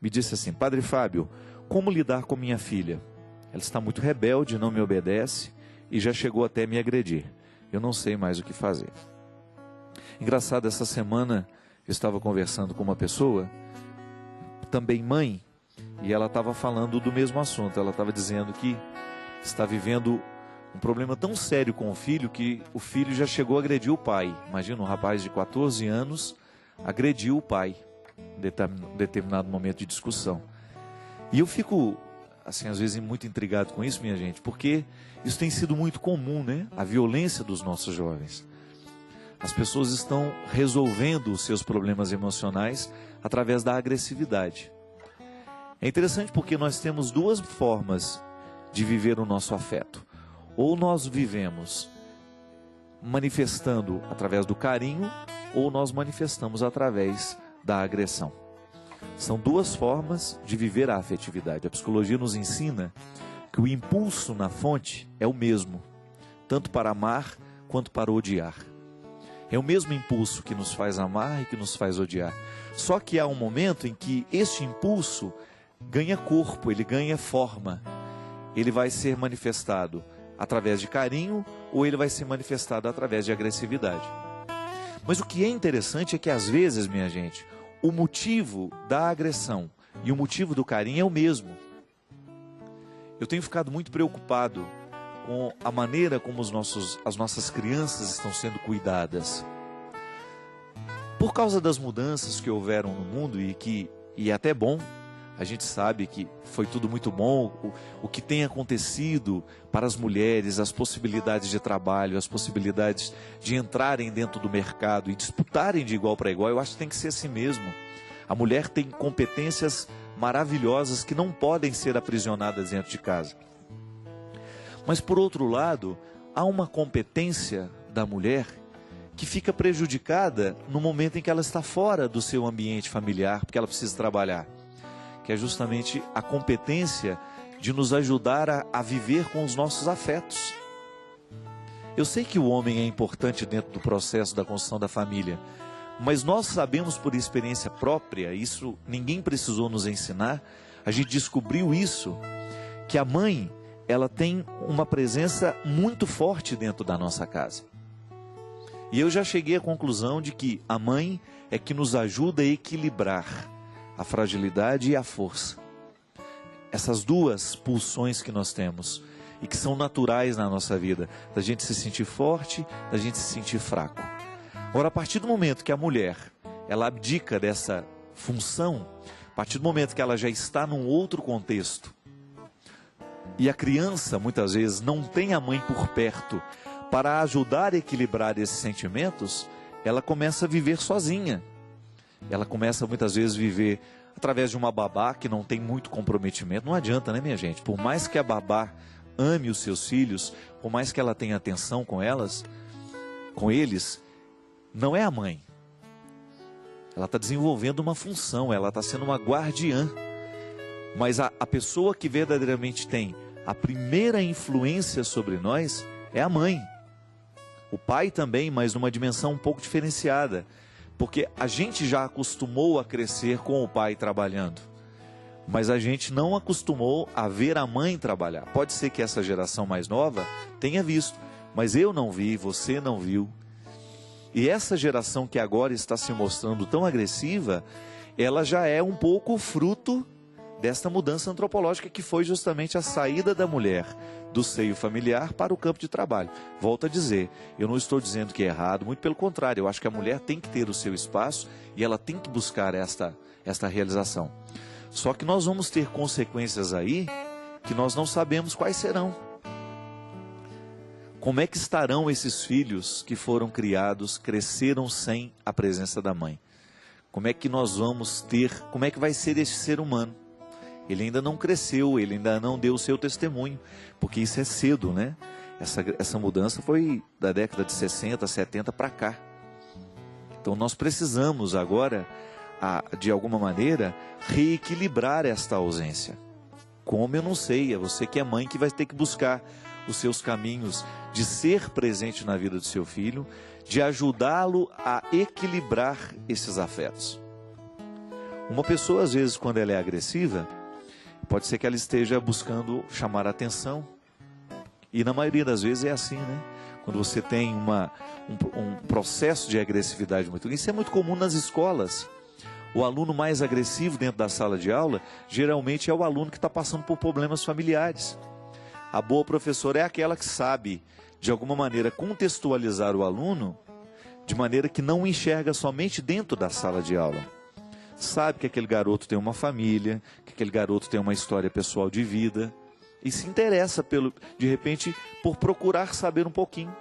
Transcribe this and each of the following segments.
me disse assim: Padre Fábio, como lidar com minha filha? Ela está muito rebelde, não me obedece e já chegou até me agredir. Eu não sei mais o que fazer. Engraçado, essa semana eu estava conversando com uma pessoa, também mãe, e ela estava falando do mesmo assunto. Ela estava dizendo que está vivendo um problema tão sério com o filho que o filho já chegou a agredir o pai. Imagina, um rapaz de 14 anos agrediu o pai em determinado momento de discussão. E eu fico, assim, às vezes muito intrigado com isso, minha gente, porque isso tem sido muito comum, né? A violência dos nossos jovens. As pessoas estão resolvendo os seus problemas emocionais através da agressividade. É interessante porque nós temos duas formas de viver o nosso afeto. Ou nós vivemos manifestando através do carinho, ou nós manifestamos através da agressão. São duas formas de viver a afetividade. A psicologia nos ensina que o impulso na fonte é o mesmo, tanto para amar quanto para odiar. É o mesmo impulso que nos faz amar e que nos faz odiar. Só que há um momento em que este impulso ganha corpo, ele ganha forma. Ele vai ser manifestado através de carinho ou ele vai ser manifestado através de agressividade. Mas o que é interessante é que às vezes, minha gente, o motivo da agressão e o motivo do carinho é o mesmo. Eu tenho ficado muito preocupado com a maneira como as nossas crianças estão sendo cuidadas. Por causa das mudanças que houveram no mundo e é até bom, a gente sabe que foi tudo muito bom, o que tem acontecido para as mulheres, as possibilidades de trabalho, as possibilidades de entrarem dentro do mercado e disputarem de igual para igual, eu acho que tem que ser assim mesmo. A mulher tem competências maravilhosas que não podem ser aprisionadas dentro de casa. Mas por outro lado, há uma competência da mulher que fica prejudicada no momento em que ela está fora do seu ambiente familiar, porque ela precisa trabalhar, que é justamente a competência de nos ajudar a viver com os nossos afetos. Eu sei que o homem é importante dentro do processo da construção da família, mas nós sabemos por experiência própria, isso ninguém precisou nos ensinar, a gente descobriu isso, que a mãe, ela tem uma presença muito forte dentro da nossa casa. E eu já cheguei à conclusão de que a mãe é que nos ajuda a equilibrar a fragilidade e a força. Essas duas pulsões que nós temos e que são naturais na nossa vida, da gente se sentir forte, da gente se sentir fraco. Agora, a partir do momento que a mulher, ela abdica dessa função, a partir do momento que ela já está num outro contexto, e a criança, muitas vezes, não tem a mãe por perto para ajudar a equilibrar esses sentimentos, ela começa a viver sozinha. Ela começa, muitas vezes, a viver através de uma babá que não tem muito comprometimento. Não adianta, né, minha gente? Por mais que a babá ame os seus filhos, por mais que ela tenha atenção com eles, não é a mãe. Ela está desenvolvendo uma função, ela está sendo uma guardiã. Mas a pessoa que verdadeiramente tem a primeira influência sobre nós é a mãe. O pai também, mas numa dimensão um pouco diferenciada. Porque a gente já acostumou a crescer com o pai trabalhando. Mas a gente não acostumou a ver a mãe trabalhar. Pode ser que essa geração mais nova tenha visto, mas eu não vi, você não viu. E essa geração que agora está se mostrando tão agressiva, ela já é um pouco fruto desta mudança antropológica que foi justamente a saída da mulher do seio familiar para o campo de trabalho. Volto a dizer, eu não estou dizendo que é errado, muito pelo contrário, eu acho que a mulher tem que ter o seu espaço e ela tem que buscar esta realização. Só que nós vamos ter consequências aí que nós não sabemos quais serão. Como é que estarão esses filhos que foram criados, cresceram sem a presença da mãe? Como é que nós vamos ter, como é que vai ser esse ser humano? Ele ainda não cresceu, ele ainda não deu o seu testemunho, porque isso é cedo, né? Essa mudança foi da década de 60, 70 para cá. Então nós precisamos agora, de alguma maneira, reequilibrar esta ausência. Como eu não sei, é você que é mãe que vai ter que buscar os seus caminhos de ser presente na vida do seu filho, de ajudá-lo a equilibrar esses afetos. Uma pessoa, às vezes, quando ela é agressiva, pode ser que ela esteja buscando chamar a atenção. E na maioria das vezes é assim, né? Quando você tem um processo de agressividade muito grande. Isso é muito comum nas escolas. O aluno mais agressivo dentro da sala de aula, geralmente é o aluno que está passando por problemas familiares. A boa professora é aquela que sabe, de alguma maneira, contextualizar o aluno, de maneira que não o enxerga somente dentro da sala de aula. Sabe que aquele garoto tem uma família, que aquele garoto tem uma história pessoal de vida, e se interessa, de repente, por procurar saber um pouquinho.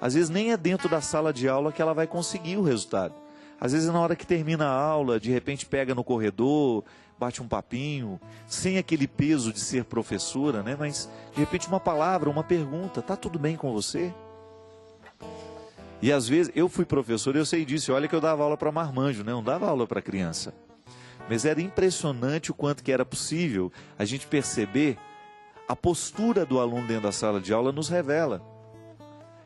Às vezes nem é dentro da sala de aula que ela vai conseguir o resultado. Às vezes na hora que termina a aula, de repente pega no corredor, bate um papinho, sem aquele peso de ser professora, né? Mas de repente uma palavra, uma pergunta, tá tudo bem com você? E às vezes, eu fui professor e eu sei disso, olha que eu dava aula para marmanjo, né? Não dava aula para criança. Mas era impressionante o quanto que era possível a gente perceber a postura do aluno dentro da sala de aula nos revela.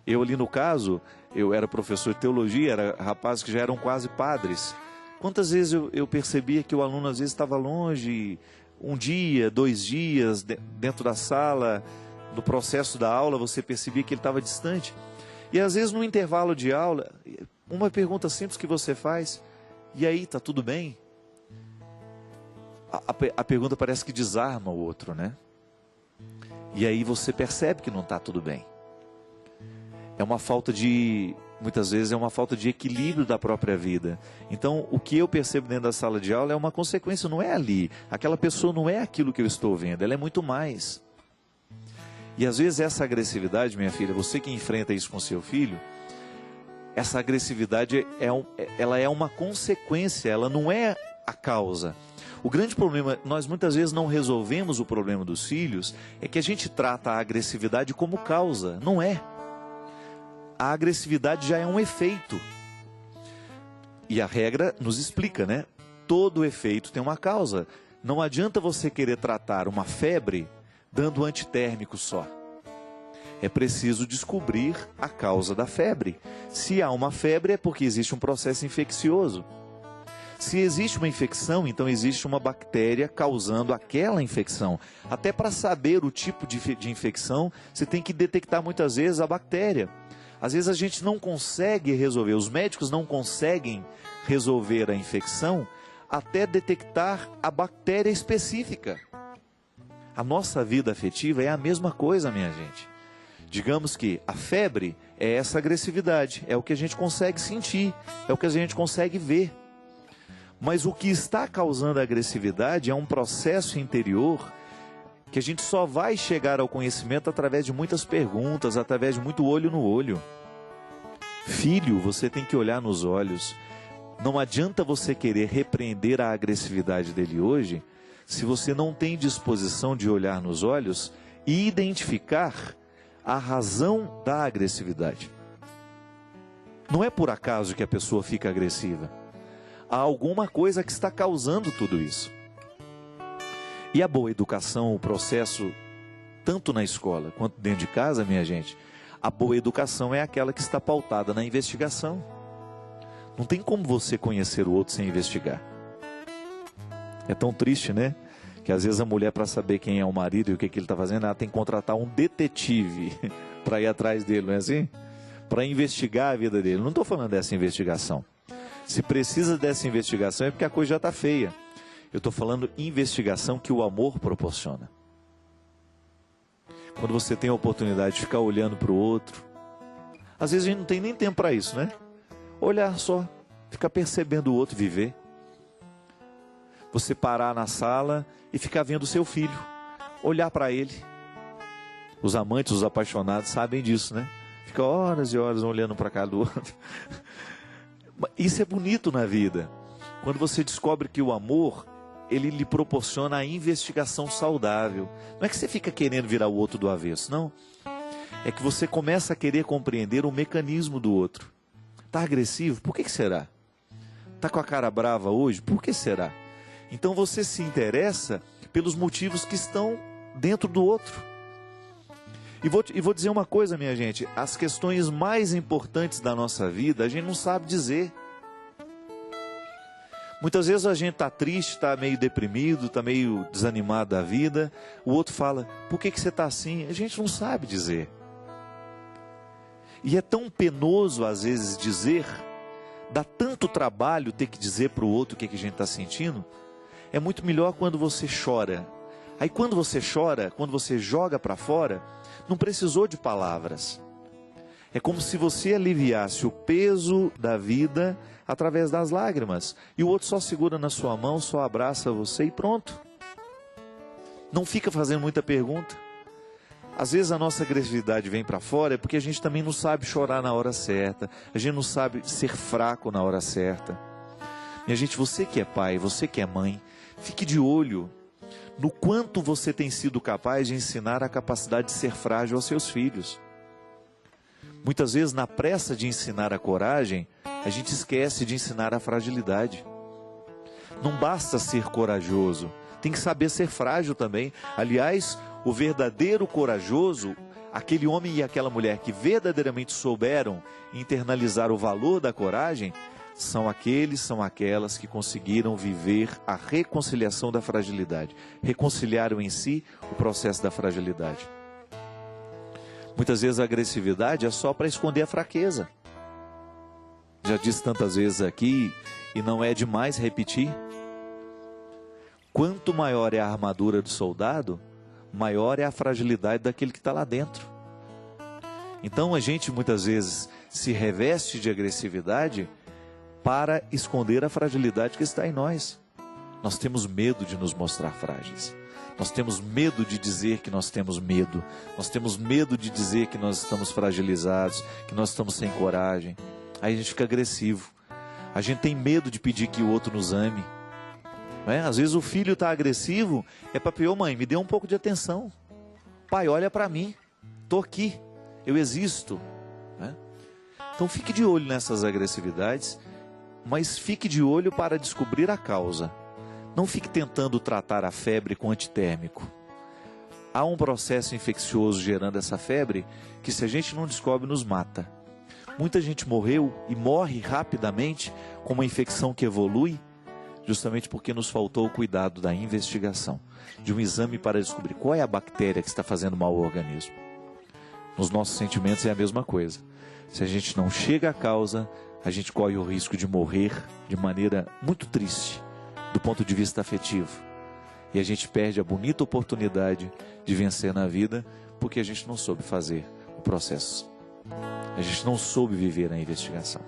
Eu ali no caso, eu era professor de teologia, era rapazes que já eram quase padres. Quantas vezes eu percebia que o aluno às vezes estava longe, um dia, 2 dias, dentro da sala, no processo da aula, você percebia que ele estava distante. E às vezes no intervalo de aula, uma pergunta simples que você faz, e aí, tá tudo bem? A pergunta parece que desarma o outro, né? E aí você percebe que não está tudo bem. Muitas vezes é uma falta de equilíbrio da própria vida. Então, o que eu percebo dentro da sala de aula é uma consequência, não é ali. Aquela pessoa não é aquilo que eu estou vendo, ela é muito mais. E às vezes essa agressividade, minha filha, você que enfrenta isso com seu filho, essa agressividade ela é uma consequência, ela não é a causa. O grande problema, nós muitas vezes não resolvemos o problema dos filhos, é que a gente trata a agressividade como causa, não é. A agressividade já é um efeito. E a regra nos explica, né? Todo efeito tem uma causa. Não adianta você querer tratar uma febre dando antitérmico só. É preciso descobrir a causa da febre. Se há uma febre é porque existe um processo infeccioso. Se existe uma infecção, então existe uma bactéria causando aquela infecção. Até para saber o tipo de infecção, você tem que detectar muitas vezes a bactéria. Às vezes a gente não consegue resolver, os médicos não conseguem resolver a infecção até detectar a bactéria específica. A nossa vida afetiva é a mesma coisa, minha gente. Digamos que a febre é essa agressividade, é o que a gente consegue sentir, é o que a gente consegue ver. Mas o que está causando a agressividade é um processo interior que a gente só vai chegar ao conhecimento através de muitas perguntas, através de muito olho no olho. Filho, você tem que olhar nos olhos. Não adianta você querer repreender a agressividade dele hoje, se você não tem disposição de olhar nos olhos e identificar a razão da agressividade. Não é por acaso que a pessoa fica agressiva. Há alguma coisa que está causando tudo isso. E a boa educação, o processo, tanto na escola quanto dentro de casa, minha gente, a boa educação é aquela que está pautada na investigação. Não tem como você conhecer o outro sem investigar. É tão triste, né? Que às vezes a mulher, para saber quem é o marido e o que ele está fazendo, ela tem que contratar um detetive para ir atrás dele, não é assim? Para investigar a vida dele. Não estou falando dessa investigação. Se precisa dessa investigação é porque a coisa já está feia. Eu estou falando investigação que o amor proporciona. Quando você tem a oportunidade de ficar olhando para o outro, às vezes a gente não tem nem tempo para isso, né? Olhar só, ficar percebendo o outro viver. Você parar na sala e ficar vendo o seu filho, olhar para ele. Os amantes, os apaixonados sabem disso, né? Fica horas e horas olhando para cá do outro. Isso é bonito na vida. Quando você descobre que o amor, ele lhe proporciona a investigação saudável. Não é que você fica querendo virar o outro do avesso, não. É que você começa a querer compreender o mecanismo do outro. Está agressivo? Por que será? Está com a cara brava hoje? Por que será? Então você se interessa pelos motivos que estão dentro do outro. E vou dizer uma coisa, minha gente. As questões mais importantes da nossa vida, a gente não sabe dizer. Muitas vezes a gente está triste, está meio deprimido, está meio desanimado da vida. O outro fala, por que você está assim? A gente não sabe dizer. E é tão penoso às vezes dizer, dá tanto trabalho ter que dizer para o outro o que a gente está sentindo. É muito melhor quando você chora. Aí quando você chora, quando você joga para fora, não precisou de palavras. É como se você aliviasse o peso da vida através das lágrimas. E o outro só segura na sua mão, só abraça você e pronto. Não fica fazendo muita pergunta. Às vezes a nossa agressividade vem para fora é porque a gente também não sabe chorar na hora certa. A gente não sabe ser fraco na hora certa. Minha gente, você que é pai, você que é mãe, fique de olho no quanto você tem sido capaz de ensinar a capacidade de ser frágil aos seus filhos. Muitas vezes, na pressa de ensinar a coragem, a gente esquece de ensinar a fragilidade. Não basta ser corajoso, tem que saber ser frágil também. Aliás, o verdadeiro corajoso, aquele homem e aquela mulher que verdadeiramente souberam internalizar o valor da coragem, são aquelas que conseguiram viver a reconciliação da fragilidade. Reconciliaram em si o processo da fragilidade. Muitas vezes a agressividade é só para esconder a fraqueza. Já disse tantas vezes aqui, e não é demais repetir. Quanto maior é a armadura do soldado, maior é a fragilidade daquele que está lá dentro. Então a gente muitas vezes se reveste de agressividade para esconder a fragilidade que está em nós. Nós temos medo de nos mostrar frágeis. Nós temos medo de dizer que nós temos medo. Nós temos medo de dizer que nós estamos fragilizados, que nós estamos sem coragem. Aí a gente fica agressivo. A gente tem medo de pedir que o outro nos ame. Não é? Às vezes o filho está agressivo, é para pedir, mãe, me dê um pouco de atenção. Pai, olha para mim. Estou aqui. Eu existo. Não é? Então fique de olho nessas agressividades, mas fique de olho para descobrir a causa. Não fique tentando tratar a febre com antitérmico. Há um processo infeccioso gerando essa febre que, se a gente não descobre, nos mata. Muita gente morreu e morre rapidamente com uma infecção que evolui, justamente porque nos faltou o cuidado da investigação, de um exame para descobrir qual é a bactéria que está fazendo mal ao organismo. Nos nossos sentimentos é a mesma coisa. Se a gente não chega à causa, a gente corre o risco de morrer de maneira muito triste, do ponto de vista afetivo. E a gente perde a bonita oportunidade de vencer na vida, porque a gente não soube fazer o processo. A gente não soube viver a investigação.